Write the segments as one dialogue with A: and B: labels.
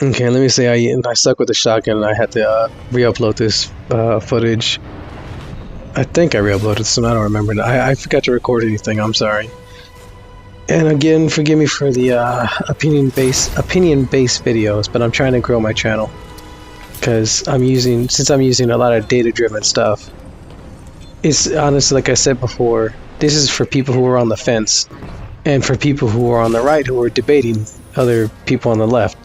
A: Okay, let me say I stuck with the shotgun and I had to re-upload this footage. I think I re-uploaded some. I don't remember. I forgot to record anything. I'm sorry. And again, forgive me for the opinion-based videos, but I'm trying to grow my channel because since I'm using a lot of data-driven stuff. It's honestly, like I said before, this is for people who are on the fence, and for people who are on the right who are debating other people on the left.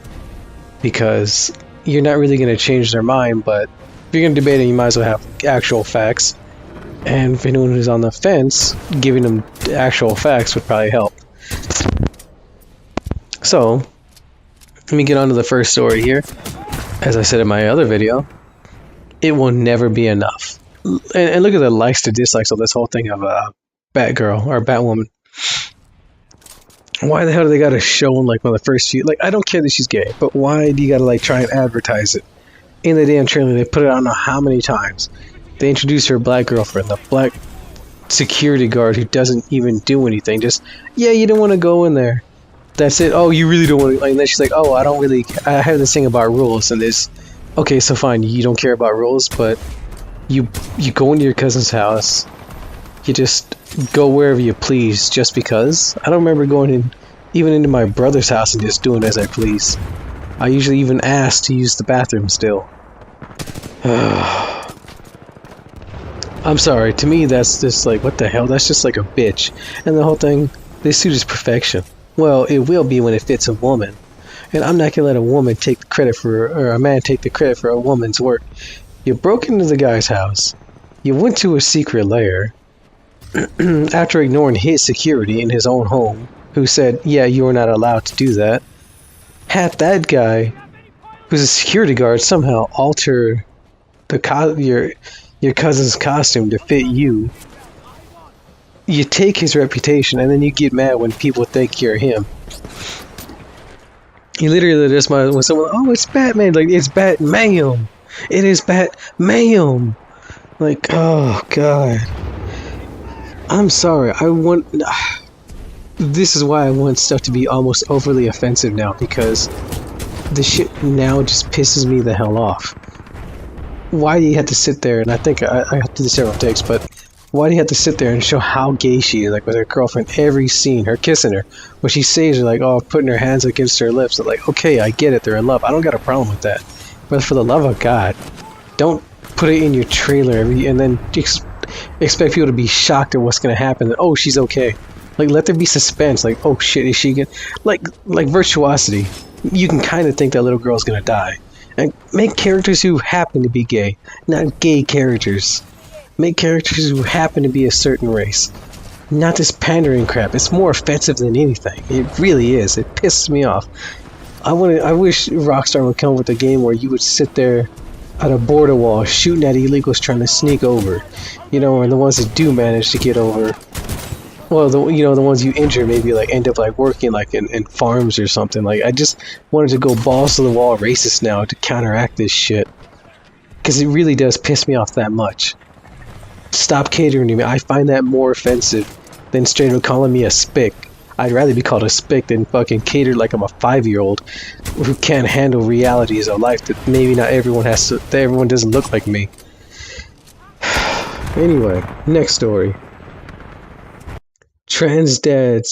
A: Because you're not really going to change their mind, but if you're going to debate it, you might as well have actual facts. And if anyone who's on the fence, giving them the actual facts would probably help. So, let me get on to the first story here. As I said in my other video, it will never be enough. And look at the likes to dislikes of this whole thing of Batgirl or Batwoman. Why the hell do they gotta show like one of the first few? Like, I don't care that she's gay, but why do you gotta like try and advertise it? In the damn trailer, they put it on how many times. They introduce her black girlfriend, the black security guard who doesn't even do anything. Just, yeah, you don't want to go in there. That's it. Oh, you really don't want to. Like, and then she's like, oh, I have this thing about rules, and this. Okay, so fine, you don't care about rules, but you go into your cousin's house. You just go wherever you please just because. I don't remember going even into my brother's house and just doing as I please. I usually even ask to use the bathroom still. I'm sorry, to me that's just like, what the hell? That's just like a bitch. And the whole thing, this suit is perfection. Well, it will be when it fits a woman. And I'm not gonna let a woman take the credit for, or a man take the credit for a woman's work. You broke into the guy's house. You went to a secret lair. After ignoring his security in his own home, who said, yeah, you are not allowed to do that, had that guy, who's a security guard, somehow alter your cousin's costume to fit you. You take his reputation, and then you get mad when people think you're him. You literally just might, when someone, oh, it's Batman, like, it's Batman. It is Batman. Like, oh, God. I'm sorry, this is why I want stuff to be almost overly offensive now, because the shit now just pisses me the hell off. Why do you have to sit there, and I think I have to do several takes, but why do you have to sit there and show how gay she is, like with her girlfriend, every scene, her kissing her, when she says her, like, oh, putting her hands against her lips, I'm like, okay, I get it, they're in love, I don't got a problem with that, but for the love of God, don't put it in your trailer and then expect people to be shocked at what's going to happen. Oh, she's okay. Like, let there be suspense. Like, oh shit, is she good? Like Virtuosity. You can kind of think that little girl's going to die. And make characters who happen to be gay, not gay characters. Make characters who happen to be a certain race. Not this pandering crap. It's more offensive than anything. It really is. It pisses me off. I wish Rockstar would come with a game where you would sit there at a border wall shooting at illegals trying to sneak over, you know, and the ones that do manage to get over, well, the ones you injure maybe like end up like working like in farms or something. Like, I just wanted to go balls to the wall racist now to counteract this shit, because it really does piss me off that much. Stop catering to me. I find that more offensive than straight up calling me a spick. I'd rather be called a spick than fucking catered like I'm a 5-year-old who can't handle realities of life that maybe not everyone has to, that everyone doesn't look like me. Anyway, next story. Trans dad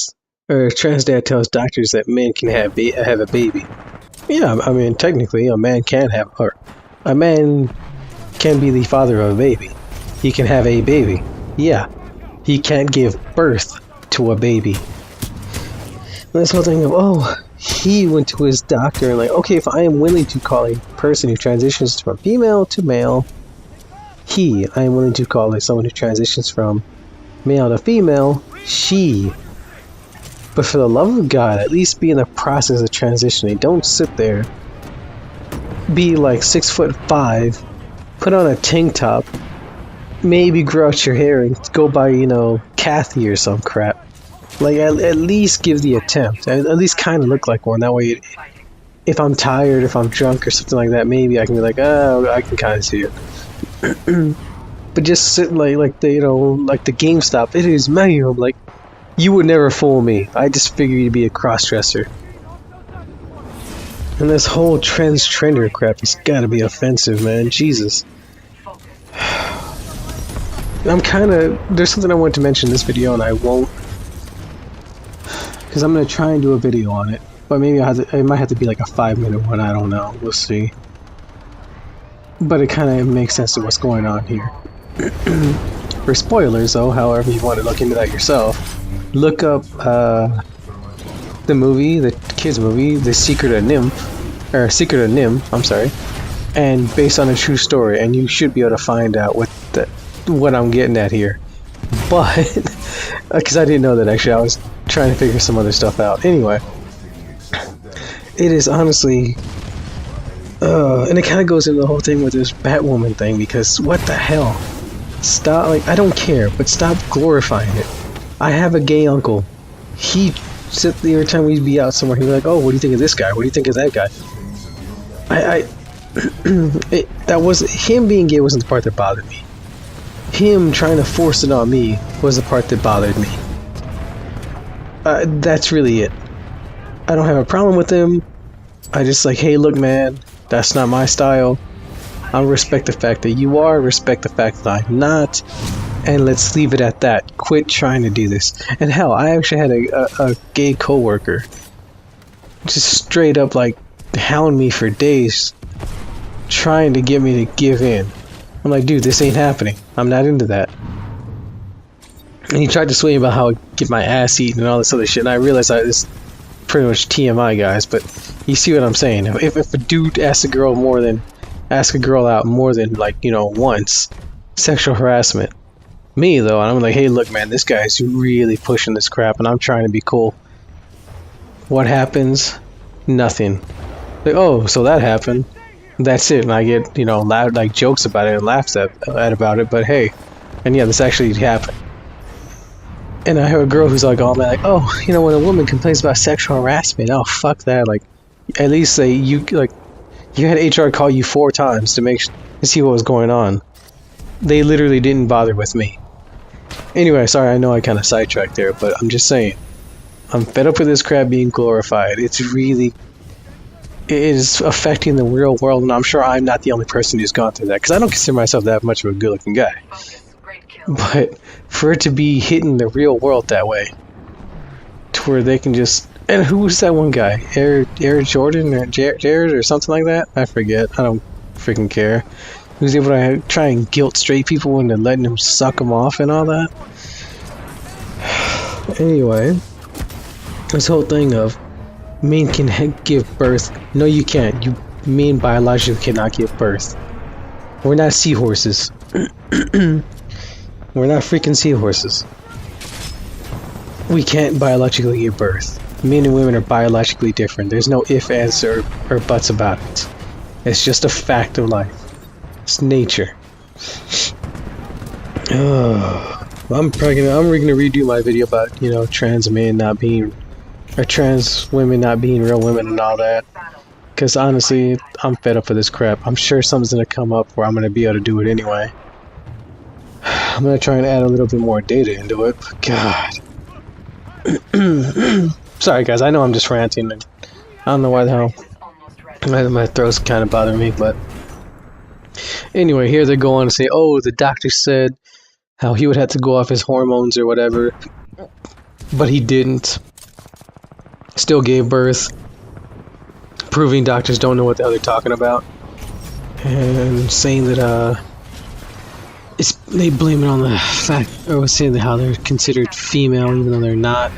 A: tells doctors that men can have a baby. Yeah, I mean, technically a man can be the father of a baby. He can have a baby. Yeah. He can't give birth to a baby. This whole thing of, oh, he went to his doctor and like, okay, if I am willing to call a person who transitions from female to male, I am willing to call someone who transitions from male to female, she. But for the love of God, at least be in the process of transitioning. Don't sit there, be like 6'5", put on a tank top, maybe grow out your hair and go by, Kathy or some crap. Like, at least give the attempt. At least kind of look like one. That way, if I'm tired, if I'm drunk or something like that, maybe I can be like, oh, I can kind of see it. But just sit like the GameStop. It is manual. Like, you would never fool me. I just figured you'd be a cross-dresser. And this whole trender crap has gotta be offensive, man. Jesus. I'm kinda... There's something I want to mention in this video and I won't. Because I'm gonna try and do a video on it. But maybe it might have to be like a 5-minute one, I don't know. We'll see. But it kinda makes sense to what's going on here. For spoilers though, however you want to look into that yourself, look up the movie, the kids movie, The Secret of Nymph, or Secret of Nim, I'm sorry, and based on a true story, and you should be able to find out what I'm getting at here. But, because I didn't know that actually, I was trying to figure some other stuff out. Anyway, it is honestly, and it kind of goes into the whole thing with this Batwoman thing, because what the hell? Stop, like, I don't care, but stop glorifying it. I have a gay uncle. He sit there every time we'd be out somewhere, he'd be like, oh, what do you think of this guy? What do you think of that guy? That was, him being gay wasn't the part that bothered me. Him trying to force it on me was the part that bothered me. That's really it. I don't have a problem with him. I just like, hey, look, man, that's not my style. I respect the fact that you are, respect the fact that I'm not, and let's leave it at that. Quit trying to do this. And hell, I actually had a gay coworker just straight up like hound me for days, trying to get me to give in. I'm like, dude, this ain't happening. I'm not into that. And he tried to sway me about how I get my ass eaten and all this other shit, and I realized this pretty much TMI, guys, but you see what I'm saying. If a dude asks a girl out more than, like, you know, once, sexual harassment. Me, though, I'm like, hey, look, man, this guy's really pushing this crap, and I'm trying to be cool. What happens? Nothing. Like, oh, so that happened. That's it. And I get, you know, loud, like, jokes about it and laughs at about it, but hey. And yeah, this actually happened. And I have a girl who's like, oh, man, like, oh, you know, when a woman complains about sexual harassment, oh, fuck that. Like, at least say you, like, you had HR call you 4 times to see what was going on. They literally didn't bother with me. Anyway, sorry, I know I kind of sidetracked there, but I'm just saying. I'm fed up with this crap being glorified. It is affecting the real world, and I'm sure I'm not the only person who's gone through that, because I don't consider myself that much of a good-looking guy. But for it to be hitting the real world that way, to where they can just... And who was that one guy? Air Jordan or Jared or something like that? I forget. I don't freaking care. He was able to try and guilt straight people into letting him suck them off and all that. Anyway, this whole thing of men can give birth. No, you can't. Men biologically cannot give birth. We're not seahorses. We're not freaking seahorses. We can't biologically give birth. Men and women are biologically different. There's no ifs, ands, or buts about it. It's just a fact of life. It's nature. I'm gonna redo my video about, you know, trans men not being, or trans women not being real women and all that. Because honestly, I'm fed up with this crap. I'm sure something's gonna come up where I'm gonna be able to do it anyway. I'm gonna try and add a little bit more data into it. But God. Sorry guys, I know I'm just ranting, and I don't know why the hell my throat's kind of bothering me, but anyway, here they go on to say, oh, the doctor said how he would have to go off his hormones or whatever, but he didn't. Still gave birth, proving doctors don't know what the hell they're talking about, and saying that they blame it on the fact, or saying how they're considered female even though they're not.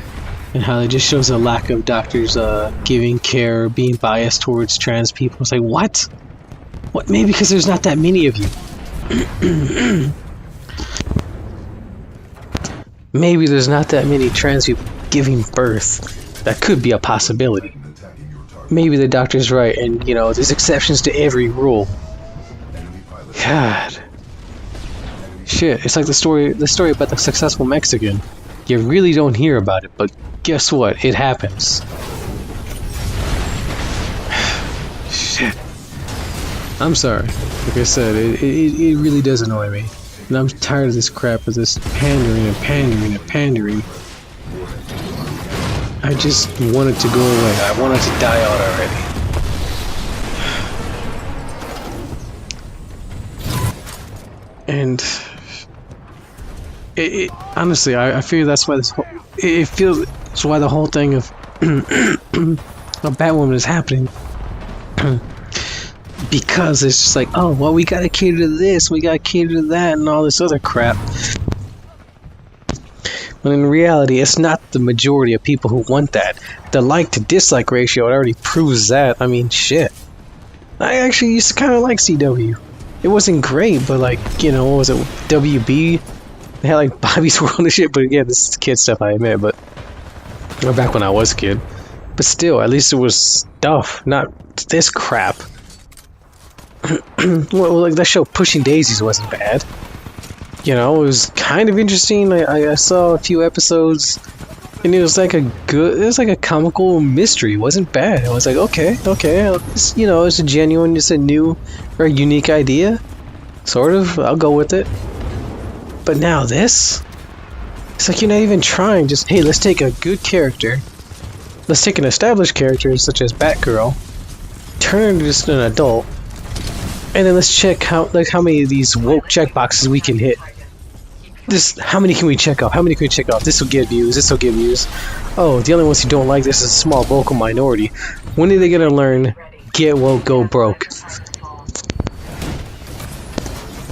A: And how it just shows a lack of doctors giving care, being biased towards trans people. It's like, what? What? Maybe because there's not that many of you. Maybe there's not that many trans people giving birth. That could be a possibility. Maybe the doctor's right, and, you know, there's exceptions to every rule. God. Shit, it's like the story about the successful Mexican. You really don't hear about it, but guess what? It happens. Shit. I'm sorry. Like I said, it really does annoy me. And I'm tired of this crap, of this pandering and pandering and pandering. I just want it to go away. I want it to die out already. And honestly, I feel that's why this whole, it feels that's why the whole thing of Batwoman is happening. Because it's just like, oh, well, we gotta cater to this, we gotta cater to that, and all this other crap. When in reality, it's not the majority of people who want that. The like to dislike ratio, it already proves that. I mean, shit. I actually used to kind of like CW. It wasn't great, but like, you know, what was it, WB? They had like Bobby's World and shit, but again, this is kid stuff, I admit, but back when I was a kid. But still, at least it was stuff, not this crap. Well, like that show Pushing Daisies wasn't bad. You know, it was kind of interesting. I saw a few episodes, and it was like a comical mystery. It wasn't bad. I was like, okay, it's, you know, it's a genuine, it's a new, very unique idea. Sort of, I'll go with it. But now this, it's like you're not even trying. Just, hey, let's take a good character. Let's take an established character such as Batgirl, turn her into just an adult, and then let's check how many of these woke checkboxes we can hit. Just how many can we check off? How many can we check off? This will get views. This will get views. Oh, the only ones who don't like this is a small vocal minority. When are they gonna learn? Get woke, go broke.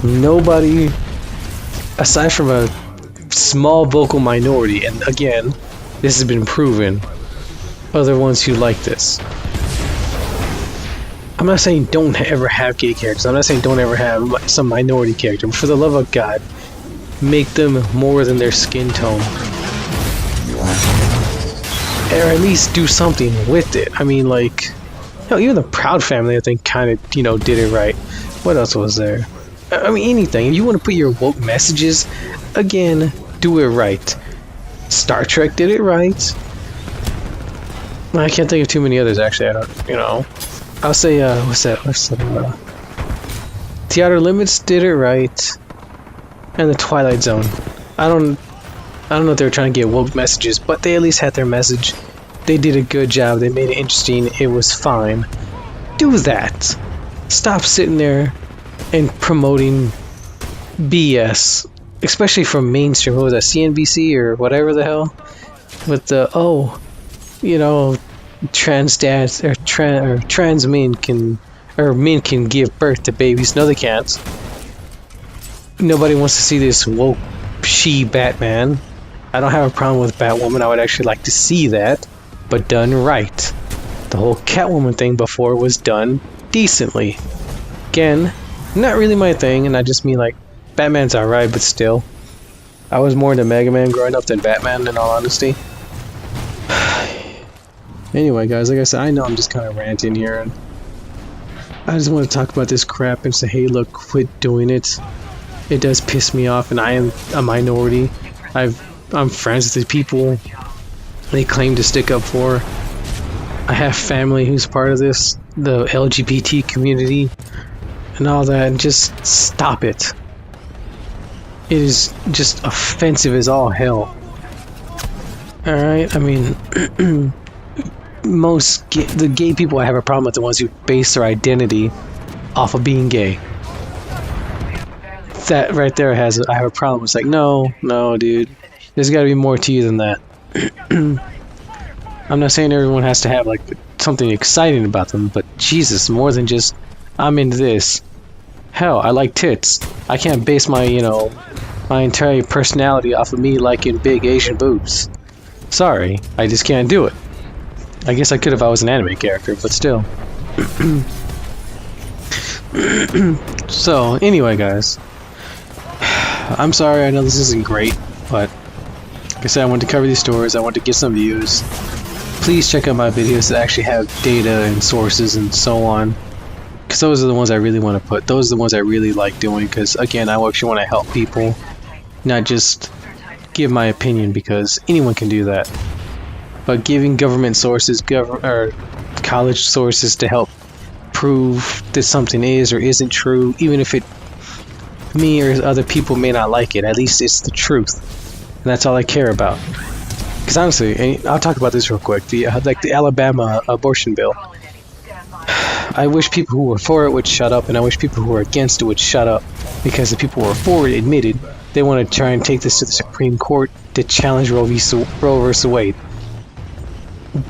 A: Nobody, aside from a small vocal minority, and again, this has been proven, are the ones who like this. I'm not saying don't ever have gay characters. I'm not saying don't ever have some minority character. But for the love of God, make them more than their skin tone. Or at least do something with it. I mean, like, hell, even the Proud Family, I think, kind of, you know, did it right. What else was there? I mean, anything. If you want to put your woke messages, again, do it right. Star Trek did it right. I can't think of too many others, actually. I don't, you know. I'll say, what's that? The Outer Limits did it right. And the Twilight Zone. I don't know if they were trying to get woke messages, but they at least had their message. They did a good job. They made it interesting. It was fine. Do that. Stop sitting there and promoting BS. Especially from mainstream. What was that? CNBC or whatever the hell? With the, oh, you know, trans dads or trans men can, or men can give birth to babies. No, they can't. Nobody wants to see this woke she-Batman. I don't have a problem with Batwoman. I would actually like to see that, but done right. The whole Catwoman thing before was done decently. Again, not really my thing, and I just mean like, Batman's alright, but still. I was more into Mega Man growing up than Batman, in all honesty. Anyway, guys, like I said, I know I'm just kind of ranting here, and I just want to talk about this crap and say, hey, look, quit doing it. It does piss me off, and I am a minority. I'm friends with the people they claim to stick up for. I have family who's part of this, the LGBT community, and all that, and just stop it. It is just offensive as all hell. Alright, I mean, the gay people I have a problem with the ones who base their identity off of being gay. That right there I have a problem. It's like, no, dude. There's gotta be more to you than that. I'm not saying everyone has to have, like, something exciting about them, but Jesus, more than just, I'm into this. Hell, I like tits. I can't base my, you know, my entire personality off of me liking big Asian boobs. Sorry, I just can't do it. I guess I could if I was an anime character, but still. So, anyway, guys. I'm sorry, I know this isn't great, but like I said, I wanted to cover these stories, I wanted to get some views. Please check out my videos that actually have data and sources and so on. Because those are the ones I really want to put. Those are the ones I really like doing, because again, I actually want to help people, not just give my opinion, because anyone can do that. But giving government sources, or college sources to help prove that something is or isn't true, even if me or other people may not like it, at least it's the truth. And that's all I care about. Because honestly, and I'll talk about this real quick, the Alabama abortion bill. I wish people who were for it would shut up, and I wish people who were against it would shut up. because the people who are for it admitted they want to try and take this to the Supreme Court to challenge Roe versus Wade.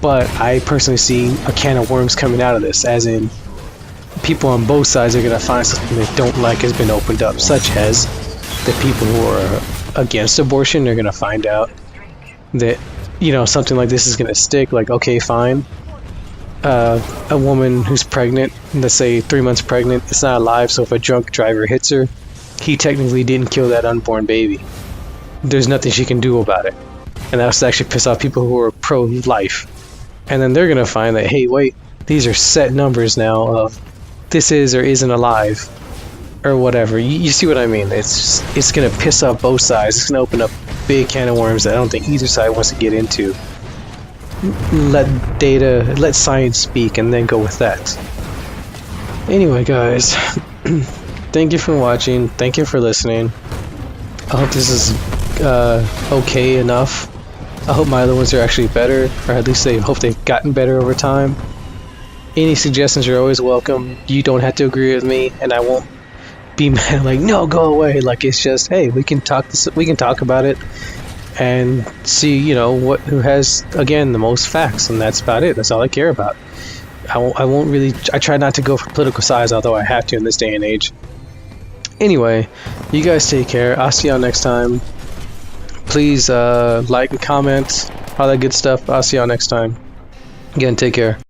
A: But I personally see a can of worms coming out of this, as in people on both sides are going to find something they don't like has been opened up, such as the people who are against abortion. They're going to find out that, you know, something like this is going to stick. Like, okay, fine, a woman who's pregnant, let's say 3 months pregnant, it's not alive, so if a drunk driver hits her, he technically didn't kill that unborn baby. There's nothing she can do about it. And that's actually piss off people who are pro-life. And then they're going to find that, hey, wait, these are set numbers now of this is or isn't alive, or whatever. You see what I mean? It's going to piss off both sides. It's going to open up a big can of worms that I don't think either side wants to get into. Let science speak, and then go with that. Anyway, guys, thank you for watching. Thank you for listening. I hope this is okay enough. I hope my other ones are actually better, or at least I hope they've gotten better over time. Any suggestions are always welcome. You don't have to agree with me, and I won't be mad like, no, go away. Like, it's just, hey, we can talk about it and see, you know, who has, again, the most facts, and that's about it. That's all I care about. I try not to go for political sides, although I have to in this day and age. Anyway, you guys take care. I'll see y'all next time. Please like and comment, all that good stuff. I'll see y'all next time. Again, take care.